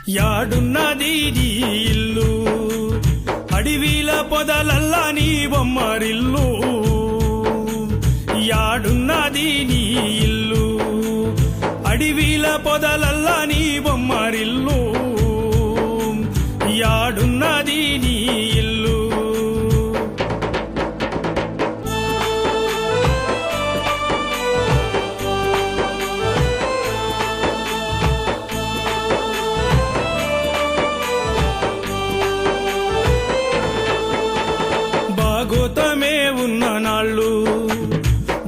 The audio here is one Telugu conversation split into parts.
యాడున్నది నీ ఇల్లు అడవిల పొదలల్లా నీ బొమ్మరిల్లు యాడున్నది నీ ఇల్లు అడవిల పొదలల్లా నీ బొమ్మరిల్లు యాడున్నది నీ ఇల్లు భాగోతమే ఉన్న నాళ్ళు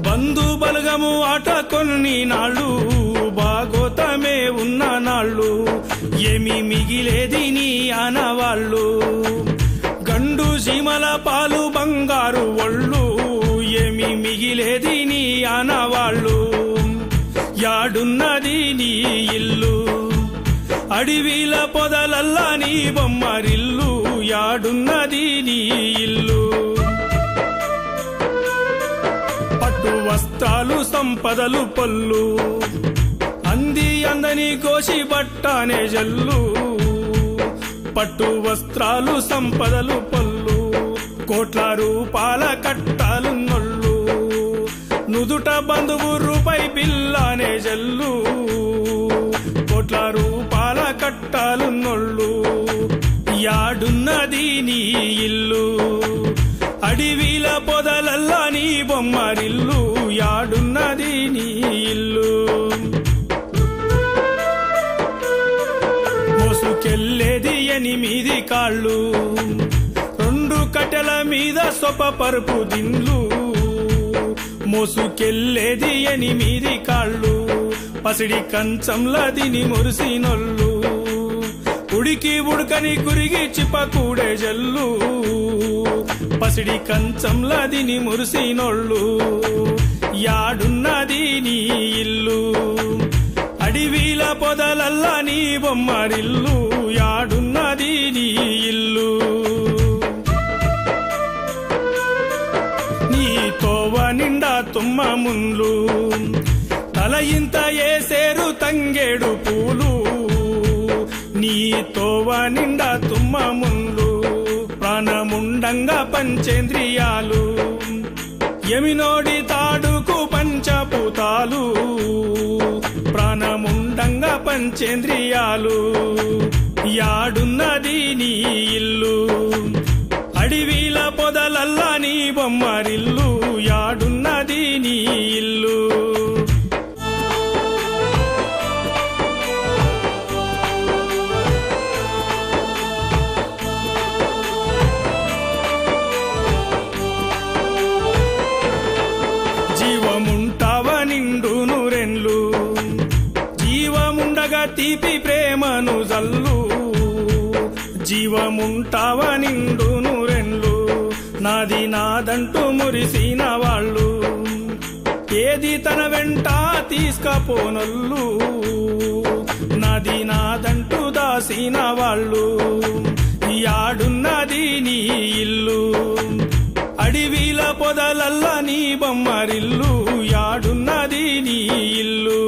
బంధు బలగము ఆట కొన్ని నాళ్ళు భాగోతమే ఉన్న నాళ్ళు ఏమి మిగిలేది నీ ఆనవాళ్ళు గండు సీమల పాలు బంగారు ఒళ్ళు ఏమి మిగిలేది నీ ఆనవాళ్ళు యాడున్నది నీ ఇల్లు అడవిల పొదలల్లా నీ బొమ్మరిల్లు యాడున్నది నీ ఇల్లు పట్టు వస్త్రాలు సంపదలు పళ్ళు అంది అందని కోసి బట్టానే జల్లు పట్టు వస్త్రాలు సంపదలు పళ్ళు కోట్ల రూపాల కట్టాలు నొళ్ళు నుదుట బంధువు రూపాయి బిల్లానే జల్లు కోట్ల రూపాల కట్టాలు నొళ్ళు యాడున్నది నీ ఇల్లు అడవిల పొదలల్లా నీ బొమ్మరిల్లు యాడున్నది నీ ఇల్లు మోసుకెళ్ళేది 8 కాళ్ళు 2 కట్టెల మీద సొప పరుపు దిండ్లు మోసుకెళ్ళేది 8 కాళ్ళు పసిడి కంచంలా దిని మురిసినొల్లు ఉడికి ఉడకని కురిగి చిప్పకూడే జల్లు పసిడి కంచంలా దిని మురిసినొళ్ళు యాడున్నది నీ ఇల్లు అడవిల పొదలల్లా నీ బొమ్మరిల్లు యాడున్నది నీ ఇల్లు నీ తోవ నిండా తుమ్మ ముండ్లు తల ఇంత ఏసేరు తంగేడు పూలు నీ తోవ నిండా తుమ్మ ముండ్లు ప్రాణముండంగా పంచేంద్రియాలు యమినోడి తాడుకు పంచభూతాలు ప్రాణముండంగా పంచేంద్రియాలు యాడున్నది నీ ఇల్లు అడవిల పొదలల్లా నీ బొమ్మరిల్లు యాడున్నది నీ ఇల్లు జీవముంటావ నిండు నూరెండ్లు జీవముండగా తీపి ప్రేమను జల్లు జీవముంటావ నిండు నూరెండ్లు నాది నాదంటూ మురిసిన వాళ్ళు ఏది తన వెంట తీసుకపోనొల్లు నాది నాదంటూ దాసిన వాళ్ళు యాడున్నది నీ ఇల్లు అడవిల పొదలల్లా నీ బొమ్మరిల్లు యాడున్నది నీ ఇల్లు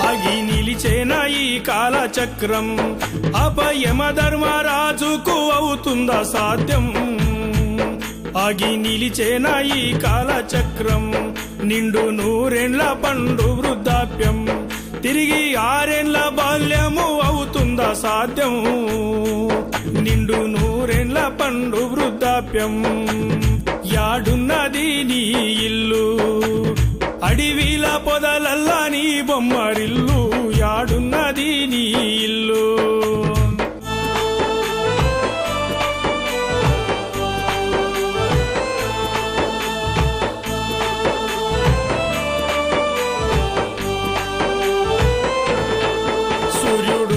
ఆగి నిలిచేన ఈ కాలచక్రం అపయమ ధర్మరాజుకు అవుతుందా సాధ్యం ఆగి నిలిచేన ఈ కాలచక్రం నిండు 100 పండు వృద్ధాప్యం తిరిగి 6 బాల్యము అవుతుందా సాధ్యం నిండు 100 పండు వృద్ధాప్యం యాడున్నది నీ ఇల్లు అడవిల పొదలల్లా నీ బొమ్మరిల్లు యాడున్నది నీ ఇల్లు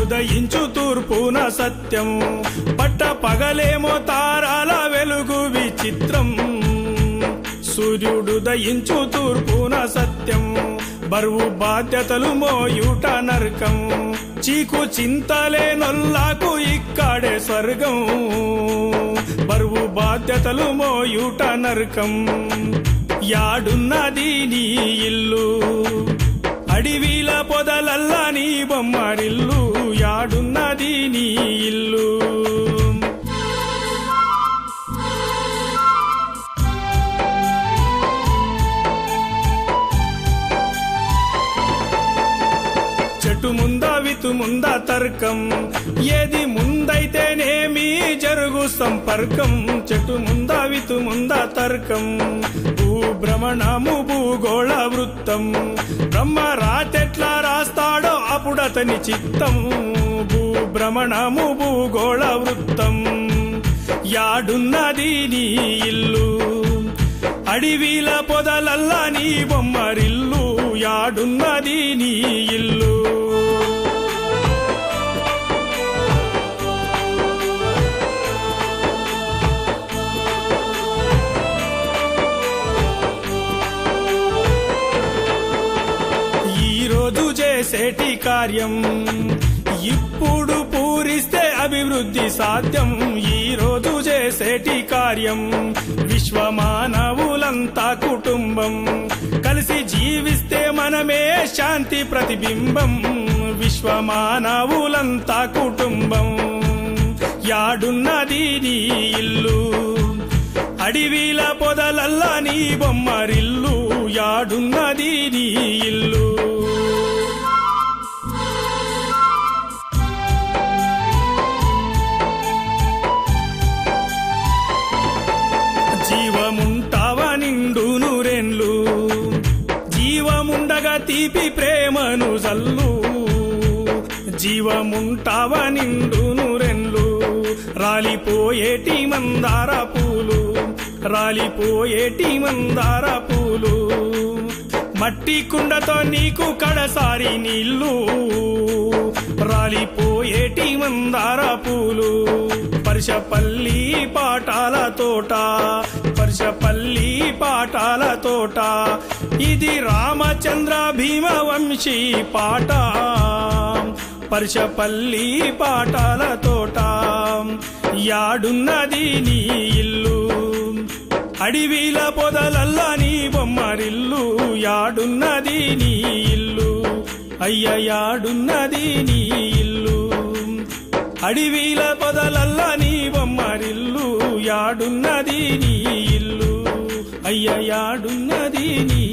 ఉదయించు తూర్పున సత్యం పట్ట పగలేమో తారాల వెలుగు విచిత్రం సూర్యుడు దయించు తూర్పున సత్యం బరువు బాధ్యతలు మోయుట నరకం చీకు చింతలే నొల్లాకు ఇక్కడే స్వర్గం బరువు బాధ్యతలు మోయుట నరకం. యాడున్నది నీ ఇల్లు, అడివిల పొదలల్లా నీ బొమ్మరిల్లు, యాడున్నది నీ ఇల్లు. చెట్టు ముందా వితు ముందా తర్కం, ఏది ముందైతేనేమి జరుగు సంపర్కం. చెట్టు ముందా వితు ముందా తర్కం, భూభ్రమణము భూగోళ వృత్తం. బ్రహ్మ రాతెట్లా రాస్తాడో అప్పుడతని చిత్తం, భూభ్రమణము భూగోళ వృత్తం. యాడున్నది నీ ఇల్లు, అడివిల పొదలల్లా నీ బొమ్మరిల్లు, యాడున్నది నీ ఇల్లు. ఈరోజు చేసేటి కార్యం ఇప్పుడు పూరిస్తే అభివృద్ధి సాధ్యం. ఈరోజు చేసేటి కార్యం విశ్వమానవులంతా కుటుంబం, కలిసి జీవిస్తే మనమే శాంతి ప్రతిబింబం. విశ్వమానవులంతా కుటుంబం, యాడున్నది నీ ఇల్లు, అడివిల పొదలల్లా నీ బొమ్మరిల్లు, యాడున్నది నీ ఇల్లు. జీవముంటావ నిండు నూరెన్లు, జీవముండగా తీపి ప్రేమను జల్లు. జీవముంటావ నిండు నూరెన్లు, రాలిపోయేటి మందార పూలు, రాలిపోయేటి మందార పూలు. మట్టి కుండతో నీకు కడసారి నీళ్ళు, రాలిపోయేటి మందార పూలు. పర్షపల్లి పాటాల తోట, పర్షపల్లి పాటాల తోట, ఇది రామచంద్ర భీమ వంశీ పాట. పర్షపల్లి పాటాల తోట, యాడున్నది నీ ఇల్లు, అడివిల పొదలల్లా నీ బొమ్మరిల్లు, యాడున్నది నీ ఇల్లు. అయ్య యాడున్నది నీ ఇల్లు, అడివిల పొదలల్లా నీ బొమ్మరిల్లు, యాడున్నది నీ ఇల్లు. అయ్య యాడున్నది నీ